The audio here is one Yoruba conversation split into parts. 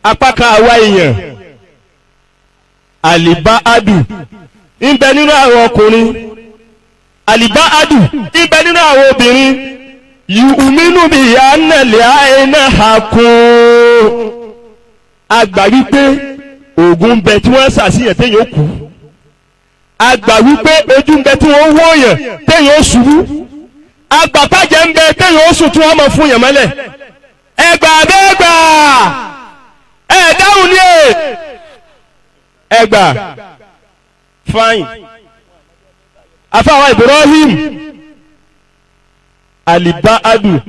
apá kan àwa èèyàn àlìbáàdù ń bẹ nínú àwọn ọkùnrin àlìbáàdù ń bẹ nínú àwọn obìnrin yùmínú bí ìyá náà lè àìná àkùn àgbà wípé ògùn ń bẹ tí wọ́n ṣàṣìyàn téèyàn ó kú àgbà wípé ojú ń bẹ tí wọ́n wọ́ọ̀yàn téèyàn ó ṣubú àgbà pàjẹ́ ń bẹ téèyàn ó sùn tí wọ́n mọ̀ fún yàn mọ́lẹ̀ ẹgbà bẹ́ẹ̀gbà ẹ̀ dáhùn ní ẹgbà fine afáwa Ibrahim alibaadu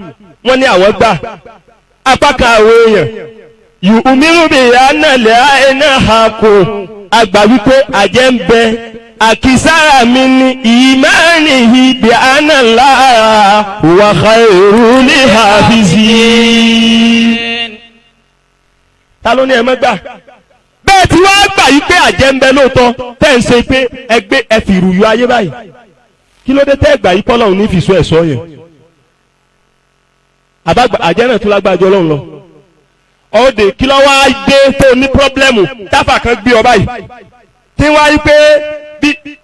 wọ́n ní àwọn gbà apá kan àwọn èèyàn yìí umirubi anàlẹ́ àìná àkó àgbà wípé àjẹ́ ń bẹ àkísára mi ní ìmáàníhì bí ànàlá wà khairul hafizin. ta ló ní ẹ mọ́ gbà bẹ́ẹ̀ tí wọ́n gbà yí pé àjẹ́ ń bẹ lóòótọ́ tẹ́ ń ṣe pé ẹgbẹ́ ẹ̀fìrù yọ ayé báyìí kí ló dé tẹ́ gbà yí pọ́lọ́hún ní fìṣọ́ ẹ̀ṣọ́ yẹn àbágbà àjẹ́ náà tún lágbára jọ Ọlọ́run lọ ọ̀dẹ̀ kí ló wá dé tó ní pírọ́blẹ́mù táfà kan gbé ọ báyìí tí wọ́n á yí pé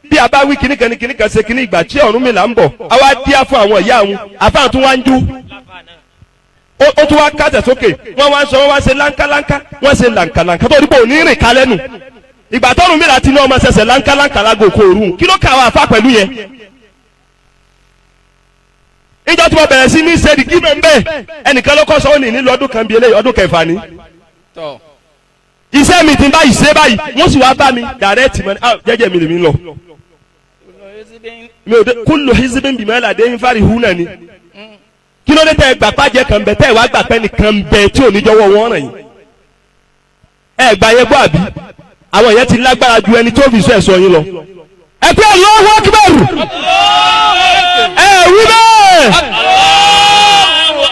bí a bá wí kìnnìkan ṣe kìnnì ìgbà tí Ọ̀rúnmìlà ń bọ̀ àwa díá fún àwọn ìyá àwọn àfáà tún wá ń jú ó tún wá kásẹ̀ sókè wọ́n wá ń sọ wọ́n wá ṣe láńkáláńká wọ́n ṣe làǹkàlàǹkà tó dípò ní rìn kálẹ̀ nù ìgbà tó Ọ̀rúnmìlà ti ní ọmọ ṣẹ̀ṣẹ̀ láńkáláńkà lágò kò rú kí ló kà wá àfáà pẹ̀lú yẹn. ìjọ tí wọ́n bẹ̀rẹ̀ sí ní ṣe dìgí bẹ́ẹ̀ ẹnìkan ló kọ́ sọ ní nílò ọdún kan bíi eléyìí ọdún kẹfà ni. iṣẹ́ mi ti báyìí ṣe báyìí wọ́n sì wá bá mi dàrẹ́tì mọ́ jẹ́jẹ́ mi lè mi lọ. mi ò dé kullu hizbin bima ladayhim farihuna ni. kí ló dé tẹ́ gbà pàjẹ́ kan bẹ tẹ́ wàá gbà pẹ́ nìkan bẹ tí ò ní jọ̀wọ́ wọn rìn yín. ẹ gbà yẹn gbọ́ àbí àwọn yẹn ti lágbára ju ẹni tó fi sọ ẹ̀sọ́ yín lọ. ẹ pé Allahu Akbar ẹ wí bẹ́ẹ̀.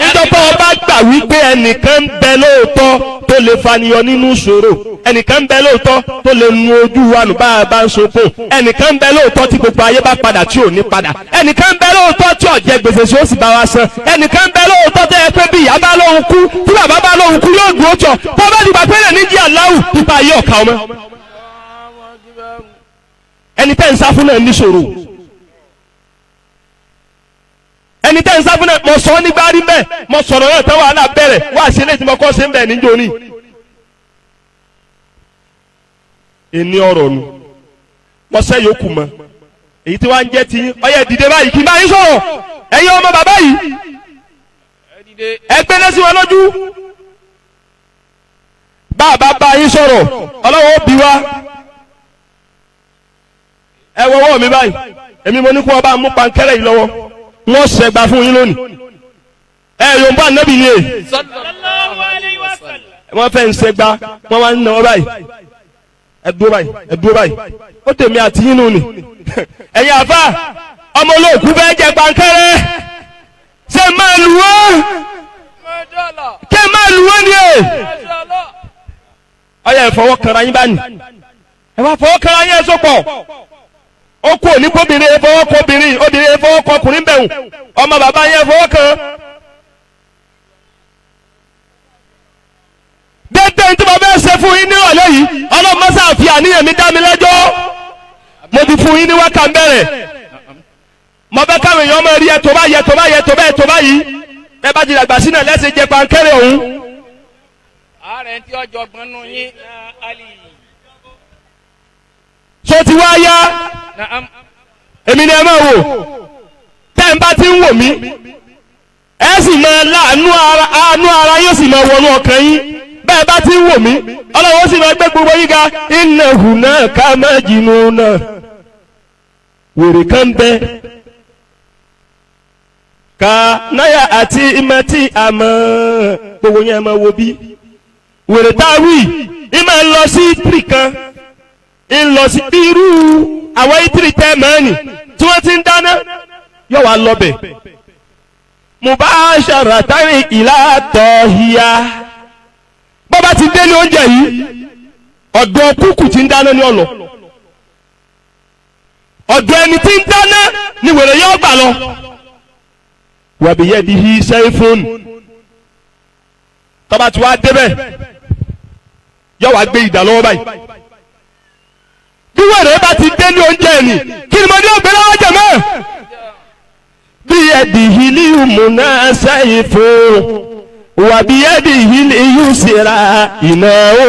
ìjọba ọba gbà wípé ẹnìkan ń bẹ lóòótọ́ tó lè faniyọ nínú ìṣòro ẹnìkan ń bẹ lóòótọ́ tó lè nu ojú wa nù bá a bá ń sopọ̀ ẹnìkan ń bẹ lóòótọ́ tí gbogbo ayé bá padà tí ò ní padà ẹnìkan ń bẹ lóòótọ́ tí ọ̀jẹ̀ gbèsè tí ó sì bá wa san ẹnìkan ń bẹ lóòótọ́ tó yẹ pé bí ìyá bá lóhun kú tí bàbá bá lóhun kú yóò dúró tọ̀ tó bá dìgbà pẹ́lẹ̀ ní jí aláwù nípa ayé ọ̀ka ọmọ ẹni tẹ́ ń sá fún náà níṣòro ẹni tẹ́ ń sá fún náà mo sọ nígbà rí bẹ́ẹ̀ mo sọ̀rọ̀ náà tán wàhálà bẹ̀rẹ̀ wá sí ilé tí mo kọ́ sí ń bẹ̀ níjó ní. ẹni ọ̀rọ̀ nu mo sẹ́ yòókù mọ́ èyí tí wàá ń jẹ́ tiyín ọyẹ dìde báyìí kí n bá yín sọ̀rọ̀ ẹ̀yin ọmọ bàbá yìí ẹgbẹ́ lẹ́sìn wọn lójú bàbá bá yín sọ̀rọ̀ ọlọ́wọ́ ó bí wa ẹ wọ́wọ́ mi báyìí èmi mo ní kó ọba mú pankẹ́rẹ́ yìí lọ́wọ́ wọ́n ṣẹ̀gbà fún yín lónìí ẹ yóò bá nẹ́bí yé wọ́n fẹ́ ń ṣẹ̀gbà wọ́n wá ń nà ọ́ báyìí ẹ dúró báyìí ó tèmi àti yín nù ni ẹ̀yin àfà ọmọ olóòkú fẹ́ jẹ pankẹ́rẹ́ ṣe máa lù wọ́n kẹ́ máa lù wọ́n ni ẹ̀ ọyẹ ìfọwọ́ kanra yín bá nì ẹ wá fọwọ́ kanra yín ẹ sọ́pọ̀ ó kú òní kóbìnrin efọwọ́ kóbìnrin obìnrin efọwọ́ kọkùnrin bẹ̀rù ọmọ bàbá yẹn fọwọ́ kan. dédé tí mo bẹ́ẹ̀ ṣe fún yín nírọ̀lẹ́ yìí ọlọ́mọ sáàfì àníyàn mi dá mi lẹ́jọ́ mo ti fún yín ní wákà ń bẹ̀rẹ̀ mo bẹ́ káwọn èèyàn máa rí ẹ̀tọ́ báyìí ẹ̀tọ́ báyìí ẹ̀tọ́ báyìí ẹ̀tọ́ báyìí ẹ bá ti dàgbà sínú ẹ̀ lẹ́sẹ̀ jẹ pankẹ́rẹ́ òun. ààrẹ tí ọjọ́ gbọ́nú yín Ali. so ti wá yá èmi ni ẹ máa wò tẹ́ ń bá ti ń wò mí ẹ sì máa láàánú ara yóò sì máa wọnú ọkàn yín bẹ́ẹ̀ bá ti ń wò mí ọlọ́wọ́ sì máa gbé gbogbo yín ga innahu náà ká má jìnnú náà wèrè kan bẹ ká náyà àti ìmọ̀tí àmọ́ gbogbo yẹn máa wo bí wèrè tá a wí ìmọ̀ lọ sí tìrì kan ńlọ sí irú àwọn ìtìrì tẹ́ mẹ́rin tí wọ́n ti ń dáná yóò wá lọ́bẹ̀ mubasharatan ila tahiya bọ́bá ti dé ní oúnjẹ yìí ọ̀dọ̀ kúkù ti ń dáná ní ọ̀nà ọ̀dọ̀ ẹni tí ń dáná ni wèrè yóò gbà lọ wa biyadihi sayfun tọ́ba tí wàá débẹ̀ yọ wá gbé ìdá lọ́wọ́ báyìí bí wẹ̀rẹ̀ bá ti délé oúnjẹ ni kí ni mo ní ògbé lọ́wọ́ jẹ̀ mọ́ bí ẹ̀dì ìhìlì ìmùnà sẹ́yìn fún wà bí ẹ̀dì ìhìlì ìyúsìrà ìnáwó.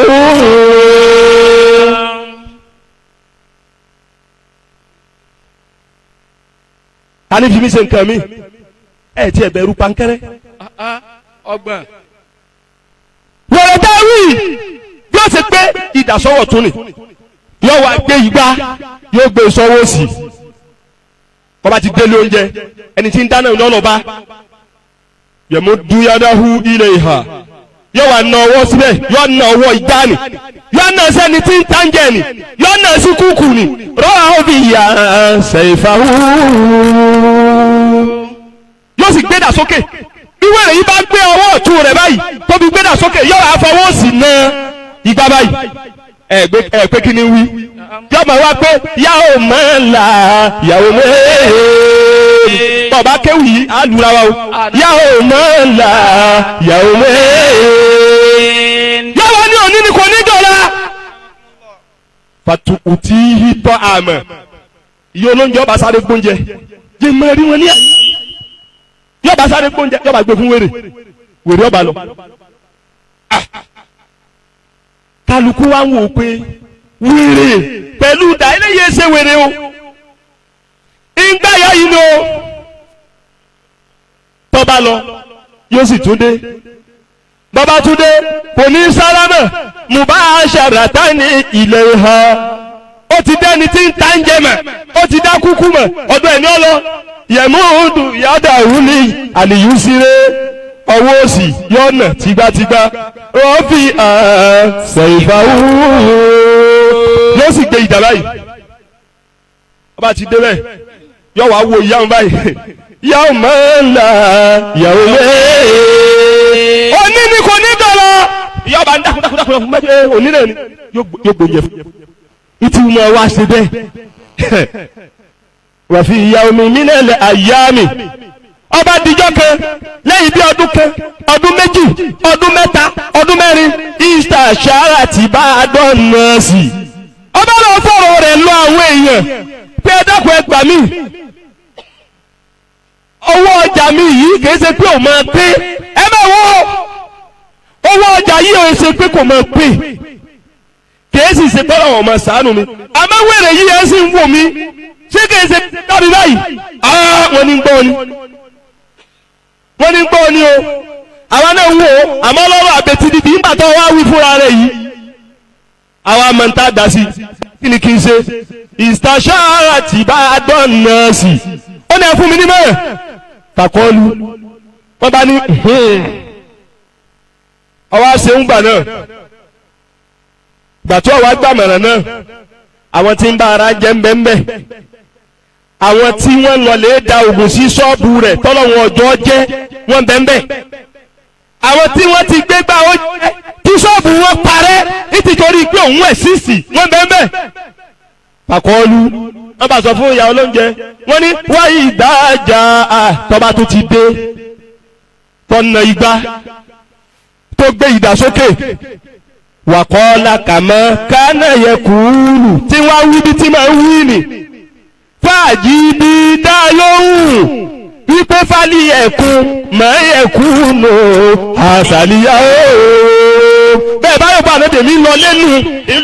a ní fi mí ṣe nǹkan mi ẹ̀ tí ẹ̀ bẹ̀rù pankẹ́rẹ́. ọgbọ̀n. wẹ̀rẹ̀ tá a wí yóò ṣe pé ìdásọ́wọ́ tún ni yóò wá gbé igbá yóò gbé sọ́wọ́ sí kọ́ba ti délé oúnjẹ ẹni tí ń dáná lọ́nà bá yẹ̀mú dúyàdáhu ilẹ̀ ìhà yóò wá na ọwọ́ síbẹ̀ yóò na ọwọ́ ìgbá ni yóò na sẹ́ni tí ń tánjẹ ni yóò na sí kúkú ni rọ́ọ̀ òbí yà ṣèfàhù yóò sì gbéra sókè ìwé rẹ̀ yìí bá gbé ọwọ́ ọ̀tún rẹ̀ báyìí tóbi gbéra sókè yóò wá fọwọ́ sí na ìgbá báyìí ẹ pé kí ni wí yóò máa wá pé yàwó máa ń la yàwó mẹ́ẹ̀ẹ́ bọ̀bá kéwì yìí á lura wa o yàwó máa ń la yàwó mẹ́ẹ̀ẹ́ yàwó ni òní ni kò ní dọ̀la fàtùkùtì tọ́ àmọ̀ iye olóúnjẹ ọba sáré gbóúnjẹ jẹ́ mọ́ rí wọn ní àyè yọba sáré gbóúnjẹ yọba gbé fún wèrè wèrè ọba lọ kálukú wa ń wò pé wèrè pẹ̀lú ìdá eléyìí ṣe wèrè o ìgbáyà yìí ló tọ́ba lọ yóò sì tún dé bàbá tún dé kò ní sálámà mubasharatan ilẹ̀ ìhà ó ti dẹ́ni tí ń ta ń jẹ mọ̀ ó ti dá kúkú mọ̀ ọ̀dọ̀ ẹ̀ ní ọlọ yẹ̀múdù yàdà wúlì àlìyú síre ọwọ́ òsì yọ̀nà tìgbàtìgbà rọ́fì ṣèfàwù yóò sì gbé ìdá báyìí ọba ti débẹ̀ yọ wá wo ìyá wọn báyìí yàwó máa ń la yàwó mẹ́ẹ̀ẹ́ òní ni kò ní dọ̀lọ́ yọba ń dákúndákúndákún mẹ́tẹ́ òní rẹ̀ ni yóò gbóúnjẹ fún ìtì wọn wá ṣe bẹ́ẹ̀ wà fi ìyàwó mi nílẹ̀ àyàmì ọba dijọ́ kan lẹ́yìn bí ọdún kan ọdún méjì ọdún mẹ́ta ọdún mẹ́rin easter ṣáárà tí bá a dán nọ́ọ̀sì ọba lọ fọ̀rọ̀ rẹ̀ lọ àwọn èèyàn pé ẹ dákun ẹ gbà mí owó ọjà mi yìí kìí ṣe pé ò máa pé ẹ máa wọ owó ọjà yìí ò ṣe pé kò máa pé kìí sì ṣe tọ́lọ̀ ọmọ ṣàánú mi àmọ́ wẹ̀rẹ̀ yìí ẹ sì ń wò mí ṣé kìí ṣe dábì báyìí wọ́n ní gbọ́ ni wọ́n ní gbọ́ ni o àwọn náà ń wò ó àmọ́ lọ́rọ̀ àbẹ̀tì dìbì ńgbà tó wá wí fúnra rẹ̀ yìí àwọn amọ̀ntà dá sí kí ni kí n ṣe ìsítàṣára tí bá a dán nọ́ọ̀sì ó ní ẹ fún mi ní mẹ́rẹ̀ fàkọ́lù wọ́n bá ní ọwọ́ àṣẹ ń gbà náà gbàtọ́ wa gbàmọ̀ràn náà àwọn tí ń bá ara jẹ́ ńbẹ́ńbẹ́ àwọn tí wọ́n lọ lè da ògùn sí ṣọ́ọ̀bù rẹ̀ tọ́lọ́wọ́n ọjọ́ jẹ́ wọ́n bẹ́ńbẹ́ àwọn tí wọ́n ti gbé gbà ó jẹ́ tí ṣọ́ọ̀bù wọn parẹ́ nítorí pé òun ẹ̀ sísì wọ́n bẹ́ńbẹ́ pàkọ́ọ́lù wọ́n bá sọ fún ìyá olóúnjẹ wọ́n ní wáyé ìdájà tọ́ba tó ti dé tọ́nà igba tó gbé ìdásókè wàkọ́ọ́lá kàmọ́ kánà yẹ kúrú tí wọ́n wí bí tí máa ń wí nì fàájì bí dá lóhùn wípé fálí ẹ̀kún mọ́ ẹ̀kún nù àṣàlíyá ooo bẹ́ẹ̀ báyọ̀ bá àdéhùn mi lọ lẹ́nu yẹn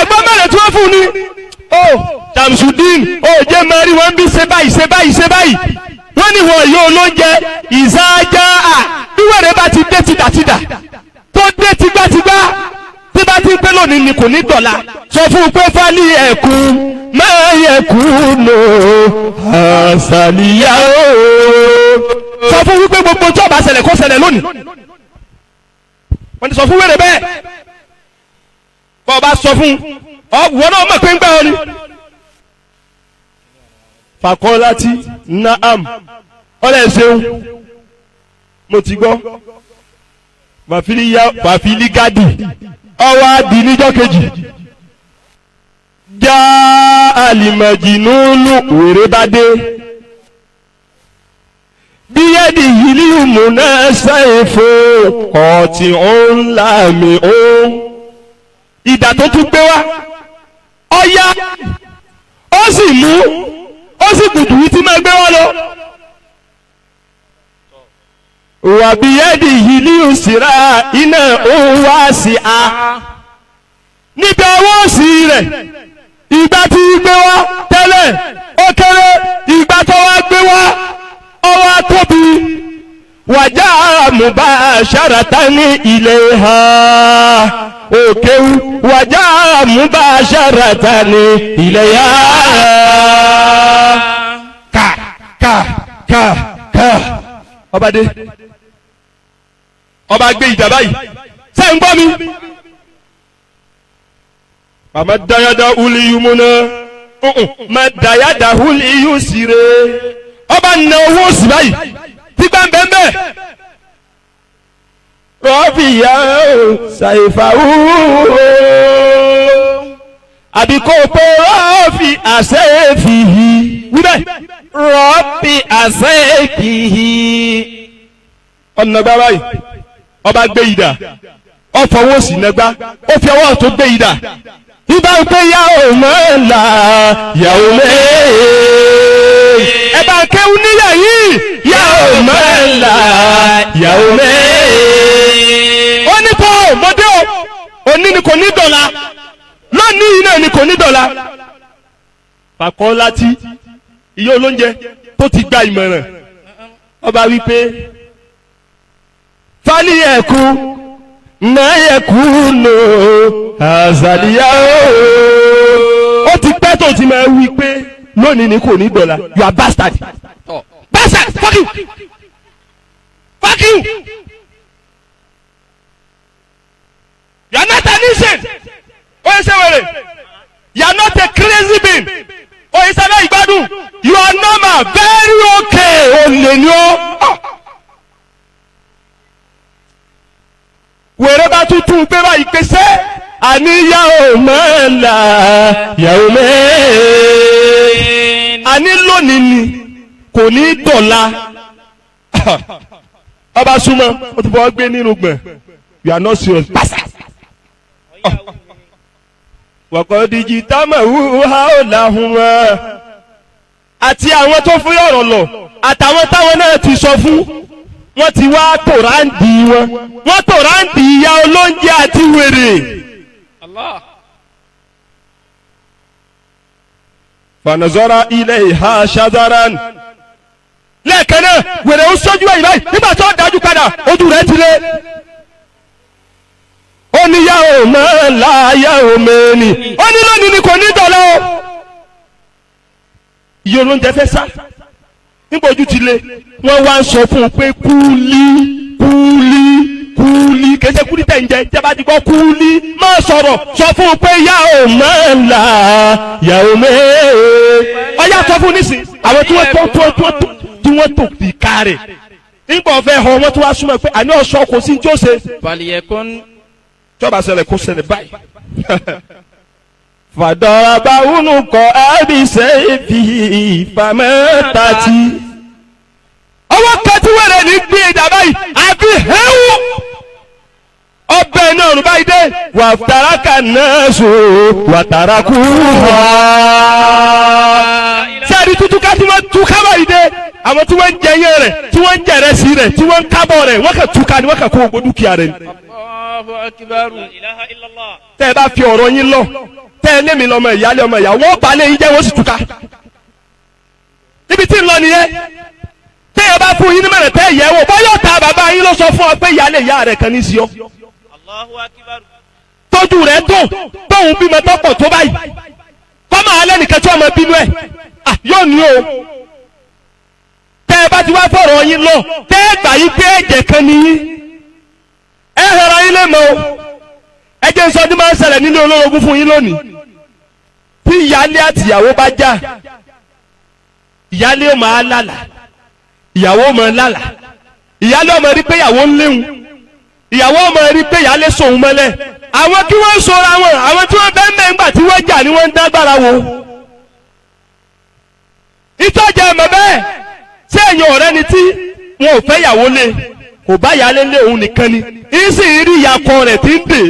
gbọ́ mẹ́rẹ̀ tí wọ́n fún ni Tamsudeen jẹ́ mẹ́rin wọ́n bí ṣe báyìí wọ́n ní wọ́n yóò lóúnjẹ ìsáájá bí wẹ́rẹ́ bá ti dé tìdàtìdà tó dé tìgbàtìgbà tí bá ti ń pẹ́ lónìí ni kò ní dọ̀la sọ fún pé fálí ẹ̀kún máa yẹ̀kún lò àṣàlìyá ooo sọ fún wípé gbogbo tí ó bá ṣẹlẹ̀ kó ṣẹlẹ̀ lónìí wọ́n ti sọ fún wẹ́rẹ́ bẹ́ẹ̀ bọ́ ọba sọ fún ọ̀wọ́ náà mọ̀ pé ń gbà ọ ni fàkọ́láti naam ọ̀rẹ́ ṣeun mo ti gbọ́ fàfílì gádì ọwọ́ adi níjọ́ kejì já àlìmọ̀jìnúnú wèrè bá dé biyadihi al-yumna sayfun qati'un lami'un. ìdà tó tún gbé wá ọ̀yá ó sì mú ó sì gùdù yìí tí máa gbé wá lọ. wà biyadihi al-yusra iná òun wá sí a. níbi ọwọ́ òsì rẹ̀ ìgbà tí gbé wá tẹ́lẹ̀ ó kéré ìgbà tó wá gbé wá ọwọ́ tóbi. wàjà mubasharatan ilayha òkèwú wàjà mubasharatan ilayha. ká ọba dé ọba gbé ìjà báyìí ṣé ń gbọ́ mi. màmá dayada uli yumuna mà dayada uli yusire ọba nà owó sí báyìí tí gbàǹbẹ̀ǹbẹ̀ rọ́bìyà ṣàìfàwù àbíkó pé rọ́ọ̀fì àṣẹ́fìhì wíbẹ̀ rọ́ọ̀fì àṣẹ́fìhì. ọ̀nà gbá báyìí ọba gbé ìdà ọ̀fọwọ́ sí nàgbá ó fi ọwọ́ tó gbé ìdà ibà ń pé yàwó mọ́lá yàwó mẹ́ẹ̀ẹ́ ẹ bá ń kéwú níyà yìí yàwó mọ́lá yàwó mẹ́ẹ̀ẹ́. ó ní kó mọ́dé o òní ni kò ní dọ̀la lónìí náà ni kò ní dọ̀la. pàkọ́ láti iye olóúnjẹ tó ti gba ìmọ̀ràn ọba wípé fálí ẹ̀kú náà ẹ̀kú nù àzàlíyá ó ti pẹ́ tó ti máa wí pé lónìí ni kò ní dọ̀la you are bastard bastard fuck you fuck you you are not an insane ó yẹ sẹ́wẹ̀rẹ̀ you are not a crazy being ó yẹ sẹ́wẹ̀ ìgbádùn you are normal very okay ó lè ní ó. wèrè bá tuntun gbé báyìí pèsè àníyàwó mẹ́la yàwó mẹ́ẹ̀ẹ́. àní lónìí ni kò ní dọ̀la. ọba súnmọ́ ó ti fọwọ́ gbé nínú gbọ̀n you are not serious pàṣẹ. wọ̀kọ̀ díjì támà wúhá ò láhùn wọn. àti àwọn tó fún yọ̀rọ̀ lọ àtàwọn táwọn náà ti sọ fún wọ́n ti wá tòráǹdì wọ́n tòráǹdì ìyá olóúnjẹ àti wèrè. Allah. fanazora ilayha shazaran. lẹ́ẹ̀kan náà wèrè ń sọ́jú ẹ̀yìn báyìí nígbà tó dájú padà ojú rẹ̀ ti lé. ó ní yàwó mẹ́la yàwó mẹ́ni ó ní lónìí ni kò ní dọ̀la o. ìyá olóúnjẹ fẹ́ sá nígbà ojú ti lé wọ́n wá ń sọ fún un pé kúlí kẹsẹ̀ kúlí tẹ̀ ń jẹ tẹ́ bá ti gbọ́ kúlí má sọ̀rọ̀ sọ fún un pé yàwó mẹ́la yàwó mẹ́ẹ̀ẹ́. ọyá sọ fún un nísìn àwọn tí wọ́n tó di kárẹ̀ nígbà ọ̀fẹ́ hàn wọ́n tó wá súnmọ́ pé àní ọ̀ṣọ́ kò sí ní tí ó ṣe. Fàlìyẹ̀kún. tọ́ba ṣẹlẹ̀ kó ṣẹlẹ̀ báyìí. fàdọ̀rọ̀bà wúnú kọ́ ẹ́bí sẹ́ẹ̀fì ìfàmẹ́tàtì. ọwọ́ kẹtí wẹ̀rẹ̀ ní gbé ìdàbà yìí àbí hẹ́wù. ọbẹ̀ náà rú báyìí dé wàtàràkà náà sọ wàtàràkù hà. sẹ́ẹ̀rì tuntun ká tí wọ́n tú kábà yìí dé àwọn tí wọ́n ń jẹyẹ rẹ̀ tí wọ́n ń jẹrẹ sí rẹ̀ tí wọ́n ń kábọ̀ rẹ̀ wọ́n kà túká ni wọ́n kà kó gbogbo dúkìá rẹ̀ ni. tẹ́ ẹ bá fi ọ̀rọ̀ yín lọ tẹ́ ẹ lémi lọ́mọ ìyálé ọmọ ìyá wọ́n bá lé yín jẹ́ wọ́n sì túká. níbi tí ń lọ nìyẹn tẹ́ ẹ bá fún yín ní mẹ́rẹ̀ tẹ́ ẹ yẹ wò bọ́yọ̀ ta bàbá yín ló sọ fún ọ pé ìyálé ìyá rẹ̀ kan ní sí ọ. tójú rẹ̀ dùn tóun bímọ tọ́pọ̀ tó báyìí kọ́mọ alẹ́ nìkan tí ọmọ bínú ẹ̀ yóò ní o. tẹ́ ẹ bá ti wá fọ̀rọ̀ yín lọ tẹ́ ẹ gbà yín pé ẹ̀jẹ̀ kan ní yín ẹ hẹ̀rọ yín lè mọ̀ o. ẹ jẹ́ sọ ní máa ń ṣẹlẹ̀ nílé olórogún fún yín lónìí tí ìyálé àtìyàwó bá já ìyálé ó máa lálà ìyàwó ó máa lálà ìyálé ó máa rí pé ìyàwó ń léwu ìyàwó ó máa rí pé ìyálé sòun mọ́lẹ̀ àwọn kí wọ́n sọra wọn àwọn tí wọ́n bẹ́ẹ̀ mẹ́ngbà tí wọ́n jà ni wọ́n ń dágbára wo. ìtọ́jà ẹ̀mọ̀ bẹ́ẹ̀ ṣé èèyàn ọ̀rẹ́ ni tí wọn ò fẹ́ yàwó lé kò bá yálé lé òun nìkan ni ń sì rí ìyàkọ rẹ̀ tí ń dè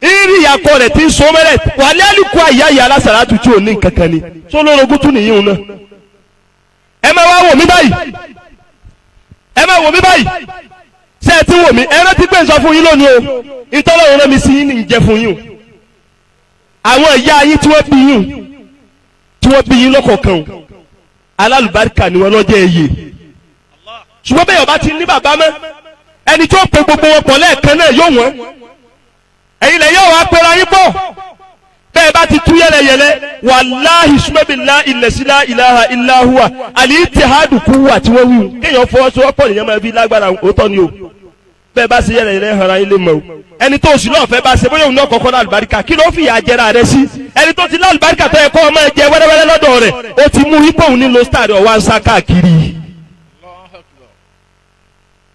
ń rí ìyàkọ rẹ̀ tí ń so mẹ́rẹ̀ wà ní àlùkò àyà ìyá alásàlátù tí ò ní nǹkan kan ni tó lórogún tún nìyí òun náà. ẹ máa wá wò mí báyìí ẹ máa wò mí báyìí ṣé ẹ ti wò mí ẹ rántí pé ń sọ fún yín lónìí o ìtọ́lọ́run rán mi sí yín ní ìjẹ fún yín o àwọn ìyá yín tí wọ́n bí yín tí wọ́n bí yín lọ́kọ̀ọ̀kan alálùbáríkà ni wọ́n lọ́jọ́ ẹ̀yẹ ṣùgbọ́n bẹ́ẹ̀ ọba ti ní bàbá mọ́ ẹni tó pe gbogbo wọn pọ̀ lẹ́ẹ̀kan náà yóò wọ́n ẹ̀yin lẹ̀ yóò wá pera yín pọ̀ bẹ́ẹ̀ bá ti tú yẹlẹyẹlẹ wàláhì sùmẹ́bìlá ìlẹ̀sílá ìlàhà ìlàhùwà àlìtìhádù kúwà tí wọ́n wí kéèyàn fọwọ́sowọ́pọ̀ nìyẹn máa fi lágbára òótọ́ ni o bẹ́ẹ̀ bá ṣe yẹlẹyẹlẹ hàrá ilé mọ́ o ẹni tó sì náà fẹ́ bá ṣe bóyá òun náà kọ́kọ́ lálùbáríkà kí ló fìyà jẹra rẹ sí ẹni tó ti lálùbáríkà tó yẹ kó ọmọ jẹ wẹ́rẹ́wẹ́rẹ́ lọ́dọ̀ rẹ̀ ó ti mú ipò òun nílò star rẹ̀ ọ̀wá ń sá káàkiri.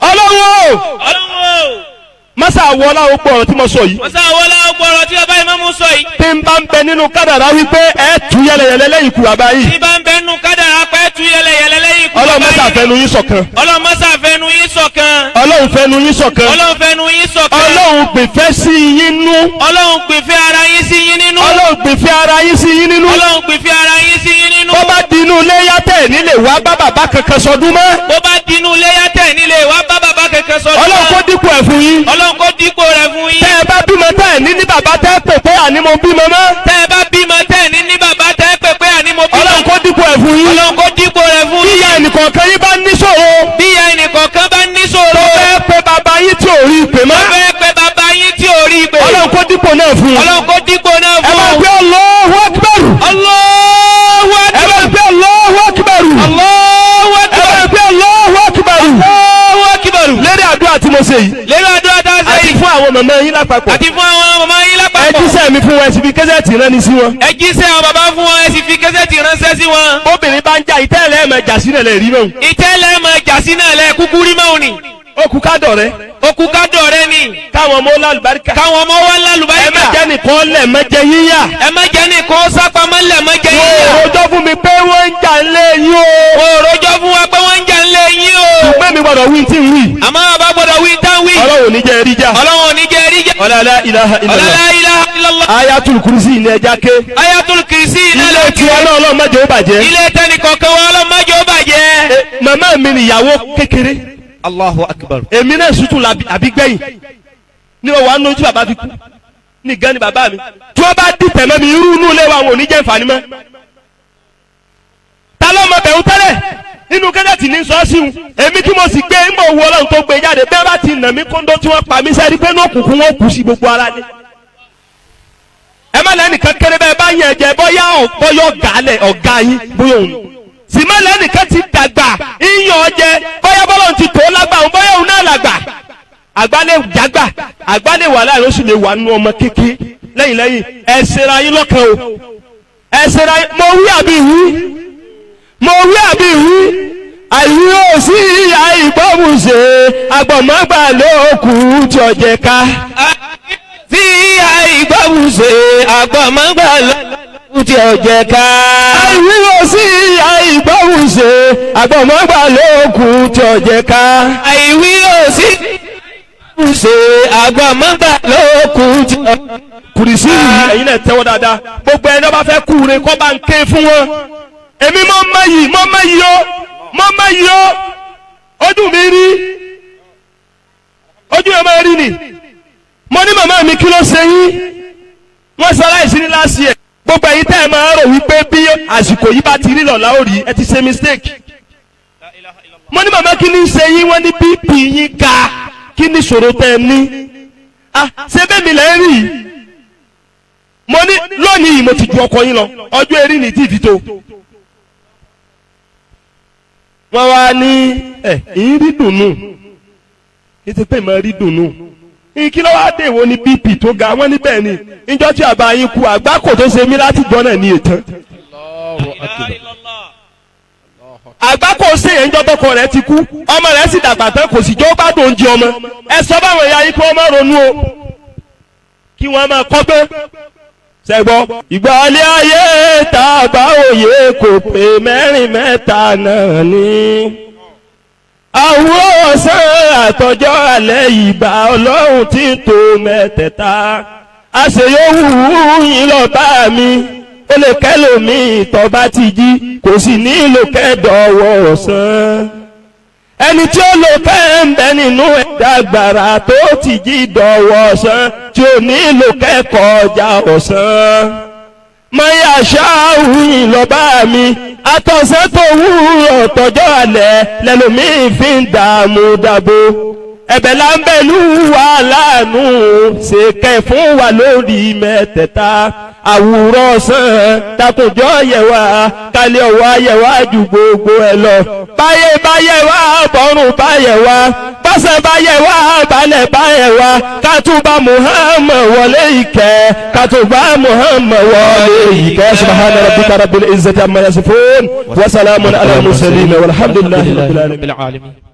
ọlọ́run o masa wọlá o gbọ́ ọ̀rọ̀ tí mo sọ yìí. masa wọlá o gbọ́ ọ̀rọ̀ tí bàbá ìmáàmù sọ yìí. tí n bá ń bẹ nínú kádàrá wípé ẹ tú yẹlẹyẹlẹ lẹ́yìn ikú bàbá yìí. tí bá ń bẹ nínú kádàrá pé tú yẹlẹyẹlẹ lẹ́yìn ikú bàbá yìí. ọlọ́run masa fẹnu yín ṣọ̀kan. ọlọ́run masa fẹnu yín ṣọ̀kan. ọlọ́run fẹnu yín ṣọ̀kan. ọlọ́run fẹnu yín ṣọ̀kan. ọlọ́run gbìfẹ́ sí yín nú. ọlọ́run gbìfẹ́ ara yín sí yín nínú. ọlọ́run gbìfẹ́ ara yín sí yín nínú. ọlọ́run gbìfẹ́ ara yín sí yín nínú. bó bá dinú léyà tẹ̀ nílé wá bá bàbá kankan sọdún mọ́. bó bá dinú léyà tẹ̀ nílé wá bá bàbá kankan sọdún mọ́. ọlọ́run kó dípò ẹ̀ fún yín. ọlọ́run kó dípò rẹ̀ fún yín. tẹ́ ẹ bá bímọ tẹ́ ẹ̀ ní bàbá tẹ́ pè pé àní mo bímọ mọ́. tẹ́ ẹ bá bímọ tẹ́ ẹ̀ ní bàbá tẹ́ pè pé àní mo bímọ. ọlọ́run kó dípò ẹ̀ fún yín. ọlọ́run kó dípò rẹ̀ fún yín. bíyà ẹnìkọ̀ọ̀kan yín bá ní ṣòro. bíyà ẹnìkọ̀ọ̀kan bá ní ṣòro. tó fẹ́ pe bàbá yín tí ò rí ìpè mọ́. tó fẹ́ pe bàbá yín tí ò rí ìpè. ọlọ́run kó dípò náà fún. ọlọ́run kó dípò náà fún. ẹ máa gbé Allahu Akbar. Allahu Akbar. ẹ máa gbé Allahu Akbar. Allahu Akbar. ẹ máa gbé Allahu Akbar. Allahu Akbar. lérí àdúrà tí mo ṣe yìí. lérí àdúrà tá a ṣe yìí. àti fún àwọn màmá yín lápapọ̀. àti fún àwọn màmá yín lápapọ̀. ẹ jíṣẹ́ mi fún wọn ẹ sì fi kẹ́sẹ̀tì rán ni sí wọn. ẹ jíṣẹ́ àwọn bàbá fún wọn ẹ sì fi kẹ́sẹ̀tì ránṣẹ́ sí wọn. obìnrin bá ń jà ìtẹ́lẹ̀ ẹ̀ máa jà sílẹ̀ lẹ̀ rí náà. ìtẹ́lẹ̀ máa jà sí náà lẹ kúkú rí máa ní. ó kú ká dọ̀rẹ́. ó kú ká dọ̀rẹ́ ni. káwọn ọmọ lálùbáríkà. káwọn ọmọ wá lálùbáríkà. ẹ má jẹ́ nìkan lẹ̀ má jẹ yíyà. ẹ má jẹ́ nìkan sápamọ́ lẹ̀ má jẹ yíyà. wọ́n rojọ́ fún mi pé wọ́n ń jà lé yín o. wọ́n rojọ́ fún wa pé wọ́n ń jà lé yín o. ṣùgbọ́n mi gbọ́dọ̀ wí tí ń wí. àmọ́ bàbá gbọ́dọ̀ wí tá ń wí. ọlọ́run ò ní jẹ́ ẹrí jà. ọlọ́run ò ní jẹ́ ẹrí jà. ọ̀làlá ilaha illallah. ọ̀làlá ilaha illallah. ayatul kursi ilé ẹja ké. ayatul kursi ilé tí ọlọ́run má jẹ́ ó bàjẹ́. ilé tẹnì kọ̀ọ̀kan wa ọlọ́run má jẹ́ ó bàjẹ́. màmá mi nìyàwó kékeré. Allahu akbar. èmi náà sùtù àbí gbẹ̀yìn ní ọwọ́ àánú ojú bàbá fi kú ní gan ni bàbá mi tí wọ́n bá dìtẹ̀ mọ́ mi irú inú ilé wa wọn ò ní jẹ́ ìfàní mọ́. ta ló mọ bẹ̀rù tẹ́lẹ̀ nínú kẹ́dẹ̀tì ní sọ́ọ́sì ń èmi tí mo sì gbé ń bọ̀ wọ ọlọ́run tó gbé jáde bẹ́ẹ̀ bá ti nà mí kóńdó tí wọ́n pa mí sẹ́rí pé ní òkùnkùn wọn kù sí gbogbo ara ní. ẹ má lẹ́nìkan kéré bẹ́ẹ̀ bá yẹn jẹ bọ́yá ọ̀gá yín bóyá òun sì má lẹ́nìkan ti dàgbà ìyàn ọjẹ bóyá bọ́lọ̀ ti tó lágbà òun bóyá òun náà làgbà àgbálẹ̀ jágbà àgbálẹ̀ wà láàrin ó sì lè wà nínú ọmọ kékeré lẹ́yìn ẹ ṣera yín lọ́kàn o ẹ ṣera yín mo wí àbí ìwí àìwí ò sí ìyá ìgbọ́mùsè agbọ̀mọ́gbà lóòkù tí ọ̀jẹ̀ ká. sí ìyá ìgbọ́mùsè agbọ̀mọ́gbà lóòkù tí ọ̀jẹ̀ ká. àìwí ò sí ìyá ìgbọ́mùsè agbọ̀mọ́gbà lóòkù tí ọ̀jẹ̀ ká. àìwí ò sí ṣe àgbàmọ́gbà lókun tí. kùrìsì yìí ẹ̀yin náà tẹ́wọ́ dáadáa gbogbo ẹni wọ́n bá fẹ́ kú re kọ́ bá ń ké fún wọn. èmi mọ́ mọ́ yìí ó ojú mi rí ojú ẹ̀ máa rí ni. mo ní màmá mi kí ló ṣe yín wọ́n sọ aláìsí ní láti ẹ̀ gbogbo ẹ̀yin tẹ́ ẹ máa rò wípé bí àsìkò yìí bá ti rí lọ́la ó rí ẹ ti ṣe mistake. mo ní màmá kí ni ṣe yín wọ́n ní bp yín ga kí ni ìṣòro tẹ́ ẹ ní ṣé bẹ́ẹ̀ mi lẹ́ rí mo ní lónìí mo ti ju ọkọ yín lọ ọjọ́ erí ní tí ì fi tó wọ́n wá ní ìyín rí dùnú ètò pé ìmọ̀ rí dùnú kí ló wá dé ìwọ ní bp tó ga wọ́n ní bẹ́ẹ̀ ni ìjọ tí àbá yín kú àgbákò tó ṣe mí láti jọ náà ní ètàn àgbákò ṣèyàn ń jọ́tọ́kọ rẹ̀ ti kú ọmọ rẹ̀ sì dàgbà tán kò sì jọ́ gbádùn oúnjẹ ọmọ ẹ sọ báwọn ẹ̀yà yín kí wọ́n máa ronú o kí wọ́n máa kọ́gbẹ́ ṣẹ̀gbọ́. ìgbàlẹ̀ ayé tàbá òye kò pé mẹ́rin mẹ́ta náà ni àwòrán ọ̀sán àtọjọ́ alẹ́ ìbà ọlọ́run tí ń tò mẹ́tẹ̀ẹ̀ta àṣeyọ̀wù yín lọ bá mi ó lè kẹ́lòmí tọ́ba ti jí kò sì nílò kẹ́dọ̀ọ̀wọ̀ ọ̀sán ẹni tí ó lò kẹ́ ń bẹ nínú ẹ̀dá gbàrà tó ti jí dọ̀wọ̀ ọ̀sán tí ó nílò kẹ́kọ̀ọ́ ọjà ọ̀sán mọ́yà ṣááhù yín lọ bá mi àtọ̀sán tó wúrọ̀ tọjọ́ alẹ́ lẹ́lòmíì fi ń dààmú dàbò ẹ̀bẹ̀ là ń bẹ̀lú wa láàánú ṣèkẹ́ fún wa lórí mẹ́tẹ̀ẹ̀ta àwùrọ̀ ọ̀sán takùnjọ́ yẹ̀wà kálẹ̀ ọ̀wọ́ yẹ̀wà ju gbogbo ẹ̀ lọ báyé báyẹ̀ wá bọ́rùn báyẹ̀ wá bọ́sẹ̀ báyẹ̀ wá balẹ̀ báyẹ̀ wá kátúbà Muhammad wọlé ìkẹ́ kátúbà Muhammad wọlé ìkẹ́ subhana rabbika rabbil izzati amma yasifun wa salamun ala al mursalin walhamdulillahi rabbil alamin.